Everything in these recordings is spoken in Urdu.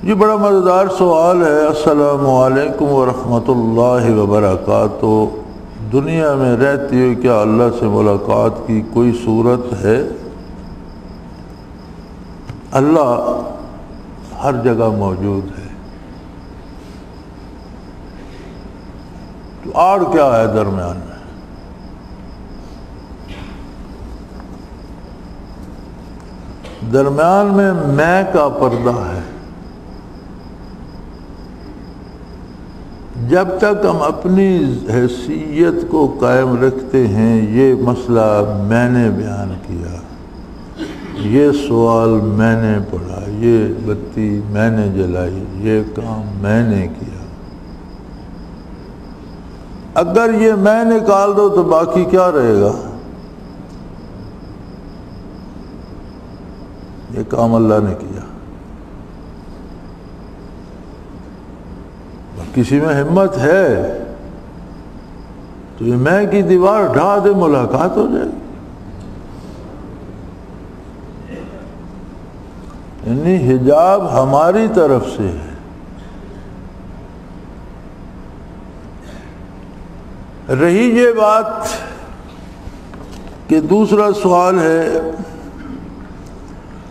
یہ بڑا مزیدار سوال ہے۔ السلام علیکم ورحمۃ اللہ وبرکاتہ۔ دنیا میں رہتی ہوئی کیا اللہ سے ملاقات کی کوئی صورت ہے؟ اللہ ہر جگہ موجود ہے، تو آڑ کیا ہے درمیان میں؟ درمیان میں میں کا پردہ ہے۔ جب تک ہم اپنی حیثیت کو قائم رکھتے ہیں، یہ مسئلہ میں نے بیان کیا، یہ سوال میں نے پڑھا، یہ بتی میں نے جلائی، یہ کام میں نے کیا، اگر یہ میں نکال دو تو باقی کیا رہے گا؟ یہ کام اللہ نے کیا۔ کسی میں ہمت ہے تو یہ میں کی دیوار ڈھا دے، ملاقات ہو جائے گی۔ یعنی حجاب ہماری طرف سے ہے۔ رہی یہ بات کہ دوسرا سوال ہے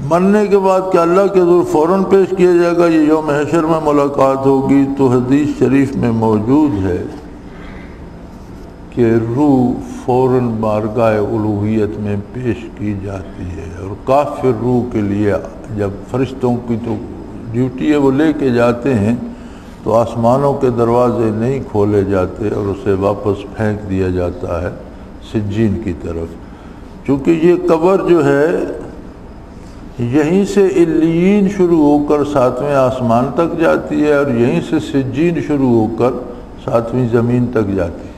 مرنے کے بعد کیا اللہ کے حضور فوراً پیش کیا جائے گا، یہ یوم حشر میں ملاقات ہوگی؟ تو حدیث شریف میں موجود ہے کہ روح فوراً بارگاہ الوہیت میں پیش کی جاتی ہے، اور کافر روح کے لیے جب فرشتوں کی تو ڈیوٹی ہے، وہ لے کے جاتے ہیں تو آسمانوں کے دروازے نہیں کھولے جاتے اور اسے واپس پھینک دیا جاتا ہے سجین کی طرف، چونکہ یہ قبر جو ہے یہیں سے علیین شروع ہو کر 7ویں آسمان تک جاتی ہے، اور یہیں سے سجین شروع ہو کر 7ویں زمین تک جاتی ہے۔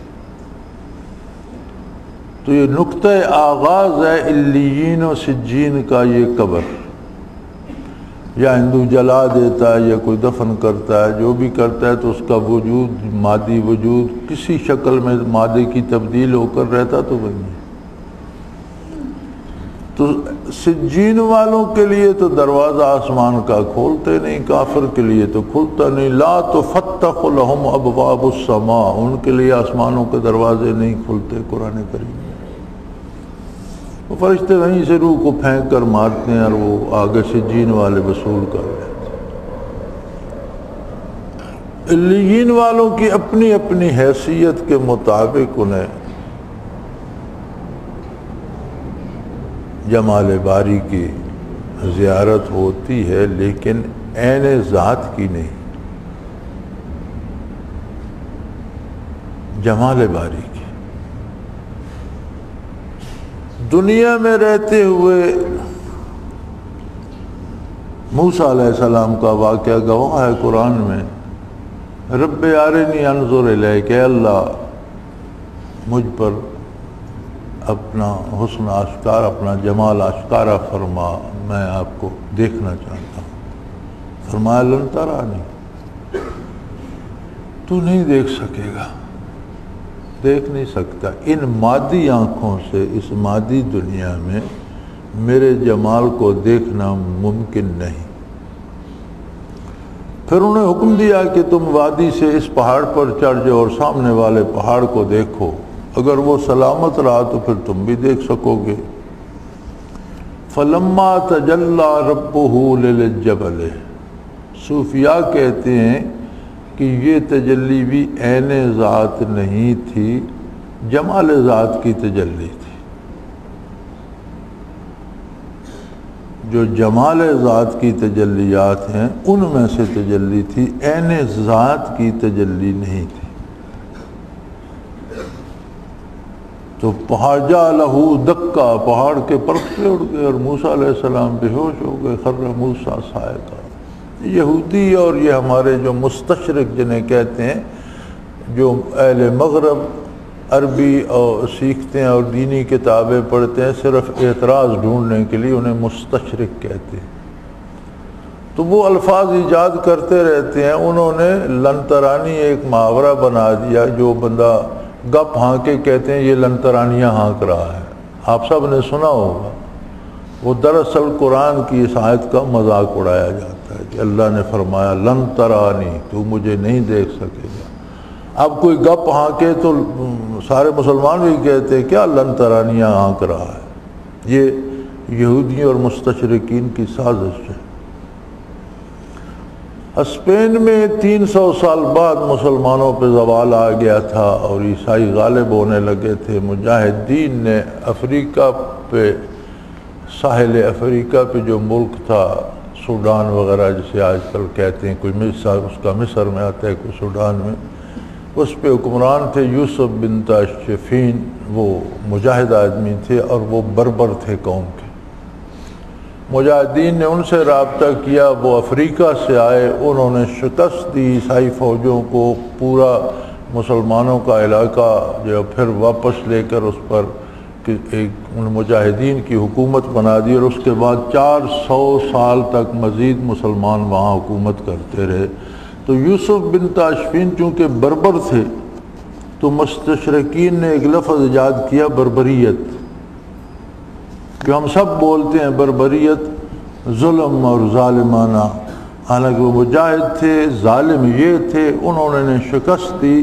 تو یہ نقطہ آغاز ہے علیین و سجین کا، یہ قبر۔ یا ہندو جلا دیتا ہے یا کوئی دفن کرتا ہے، جو بھی کرتا ہے تو اس کا وجود، مادی وجود کسی شکل میں مادے کی تبدیل ہو کر رہتا تو وہی ہے۔ تو سجین والوں کے لیے تو دروازہ آسمان کا کھولتے نہیں، کافر کے لیے تو کھلتا نہیں۔ لا تفتح لهم ابواب السماء، ان کے لیے آسمانوں کے دروازے نہیں کھلتے قرآن کریم میں۔ وہ فرشتے وہیں سے روح کو پھینک کر مارتے ہیں اور وہ آگے سجین والے وصول کر لیتے ہیں۔ علیین والوں کی اپنی اپنی حیثیت کے مطابق انہیں جمال باری کی زیارت ہوتی ہے، لیکن عین ذات کی نہیں، جمال باری کی۔ دنیا میں رہتے ہوئے موسیٰ علیہ السلام کا واقعہ گواہ ہے قرآن میں، رب ارنی انظر الیک، کہ اللہ مجھ پر اپنا حسن آشکار، اپنا جمال آشکارا فرما، میں آپ کو دیکھنا چاہتا ہوں۔ فرمایا لن ترانی، تو نہیں دیکھ سکے گا، دیکھ نہیں سکتا۔ ان مادی آنکھوں سے اس مادی دنیا میں میرے جمال کو دیکھنا ممکن نہیں۔ پھر انہیں حکم دیا کہ تم وادی سے اس پہاڑ پر چڑھ جاؤ اور سامنے والے پہاڑ کو دیکھو، اگر وہ سلامت رہا تو پھر تم بھی دیکھ سکو گے۔ فلما تجلی ربہ للجبل، صوفیاء کہتے ہیں کہ یہ تجلی بھی عین ذات نہیں تھی، جمال ذات کی تجلی تھی۔ جو جمال ذات کی تجلیات ہیں ان میں سے تجلی تھی، عین ذات کی تجلی نہیں تھی۔ تو پہاڑ جا لہو دکا، پہاڑ کے پرخے اڑ گئے اور موسیٰ علیہ السلام بے ہوش ہو گئے، خر موسیٰ صاعقہ۔ یہودی اور یہ ہمارے جو مستشرق جنہیں کہتے ہیں، جو اہل مغرب عربی اور سیکھتے ہیں اور دینی کتابیں پڑھتے ہیں صرف اعتراض ڈھونڈنے کے لیے، انہیں مستشرق کہتے ہیں۔ تو وہ الفاظ ایجاد کرتے رہتے ہیں۔ انہوں نے لنترانی ایک محاورہ بنا دیا، جو بندہ گپ ہانکے کہتے ہیں یہ لنترانیاں ہانک رہا ہے، آپ سب نے سنا ہوگا۔ وہ دراصل قرآن کی اس آیت کا مذاق اڑایا جاتا ہے کہ اللہ نے فرمایا لن ترانی، تو مجھے نہیں دیکھ سکے گا۔ اب کوئی گپ ہانکے تو سارے مسلمان بھی کہتے ہیں کیا لن ترانیاں ہانک رہا ہے، یہ یہودیوں اور مستشرقین کی سازش ہے۔ اسپین میں 300 سال بعد مسلمانوں پہ زوال آ گیا تھا اور عیسائی غالب ہونے لگے تھے۔ مجاہدین نے افریقہ پہ، ساحل افریقہ پہ جو ملک تھا سوڈان وغیرہ جسے آج کل کہتے ہیں، کوئی مصر، اس کا مصر میں آتا ہے، کوئی سوڈان میں، اس پہ حکمران تھے یوسف بن تاشفین۔ وہ مجاہد آدمی تھے اور وہ بربر تھے قوم کے۔ مجاہدین نے ان سے رابطہ کیا، وہ افریقہ سے آئے، انہوں نے شکست دی عیسائی فوجوں کو، پورا مسلمانوں کا علاقہ جو پھر واپس لے کر اس پر ایک ان مجاہدین کی حکومت بنا دی، اور اس کے بعد 400 سال تک مزید مسلمان وہاں حکومت کرتے رہے۔ تو یوسف بن تاشفین چونکہ بربر تھے تو مستشرقین نے ایک لفظ ایجاد کیا، بربریت، جو ہم سب بولتے ہیں بربریت، ظلم اور ظالمانہ، حالانکہ وہ مجاہد تھے، ظالم یہ تھے۔ انہوں نے شکست دی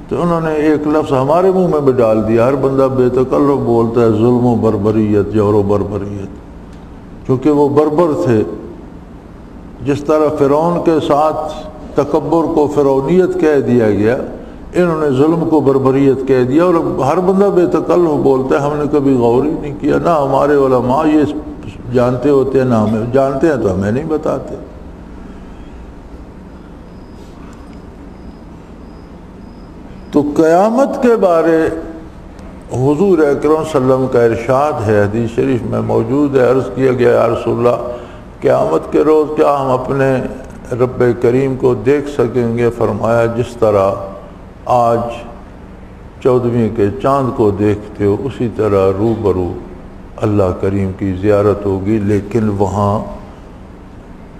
تو انہوں نے ایک لفظ ہمارے منہ میں بھی ڈال دیا، ہر بندہ بے تکلف بولتا ہے ظلم و بربریت، جور و بربریت، کیونکہ وہ بربر تھے۔ جس طرح فرعون کے ساتھ تکبر کو فرعونیت کہہ دیا گیا، انہوں نے ظلم کو بربریت کہہ دیا، اور ہر بندہ بے تکلف بولتا ہے، ہم نے کبھی غور ہی نہیں کیا، نہ ہمارے علماء یہ جانتے ہوتے ہیں، نہ ہمیں جانتے ہیں تو ہمیں نہیں بتاتے۔ تو قیامت کے بارے حضور اکرم صلی اللہ علیہ وسلم کا ارشاد ہے، حدیث شریف میں موجود ہے۔ عرض کیا گیا یا رسول اللہ، قیامت کے روز کیا ہم اپنے رب کریم کو دیکھ سکیں گے؟ فرمایا جس طرح آج 14ویں کے چاند کو دیکھتے ہو اسی طرح روبرو اللہ کریم کی زیارت ہوگی، لیکن وہاں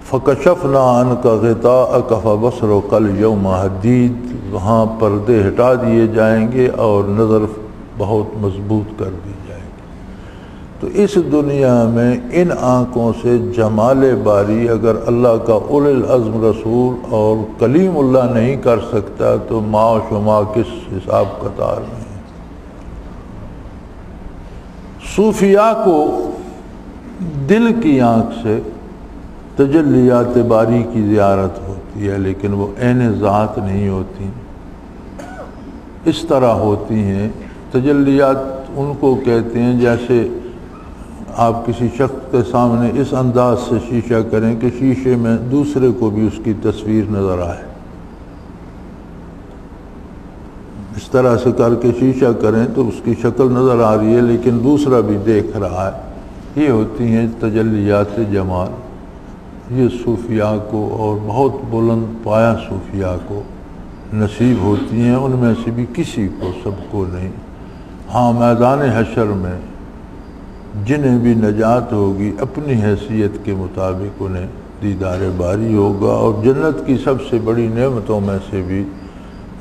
فَكَشَفْنَا عَنْكَ غِطَاءَكَ فَبَصَرُكَ الْيَوْمَ حَدِيدٌ، وہاں پردے ہٹا دیے جائیں گے اور نظر بہت مضبوط کر دی جائے گی۔ تو اس دنیا میں ان آنکھوں سے جمال باری اگر اللہ کا اولو العزم رسول اور کلیم اللہ نہیں کر سکتا تو ما و شما کس حساب قطار میں ہے۔ صوفیاء کو دل کی آنکھ سے تجلیات باری کی زیارت ہوتی ہے، لیکن وہ عین ذات نہیں ہوتی، اس طرح ہوتی ہیں تجلیات۔ ان کو کہتے ہیں جیسے آپ کسی شخص کے سامنے اس انداز سے شیشہ کریں کہ شیشے میں دوسرے کو بھی اس کی تصویر نظر آئے، اس طرح سے کر کے شیشہ کریں تو اس کی شکل نظر آ رہی ہے لیکن دوسرا بھی دیکھ رہا ہے۔ یہ ہوتی ہیں تجلیات جمال۔ یہ صوفیاء کو اور بہت بلند پایہ صوفیاء کو نصیب ہوتی ہیں، ان میں سے بھی کسی کو، سب کو نہیں۔ ہاں میدان حشر میں جنہیں بھی نجات ہوگی اپنی حیثیت کے مطابق انہیں دیدار باری ہوگا، اور جنت کی سب سے بڑی نعمتوں میں سے بھی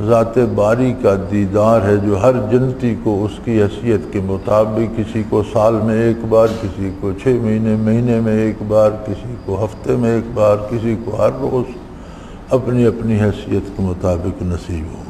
ذات باری کا دیدار ہے، جو ہر جنتی کو اس کی حیثیت کے مطابق، کسی کو سال میں ایک بار، کسی کو 6 مہینے میں ایک بار، کسی کو ہفتے میں ایک بار، کسی کو ہر روز، اپنی اپنی حیثیت کے مطابق نصیب ہو۔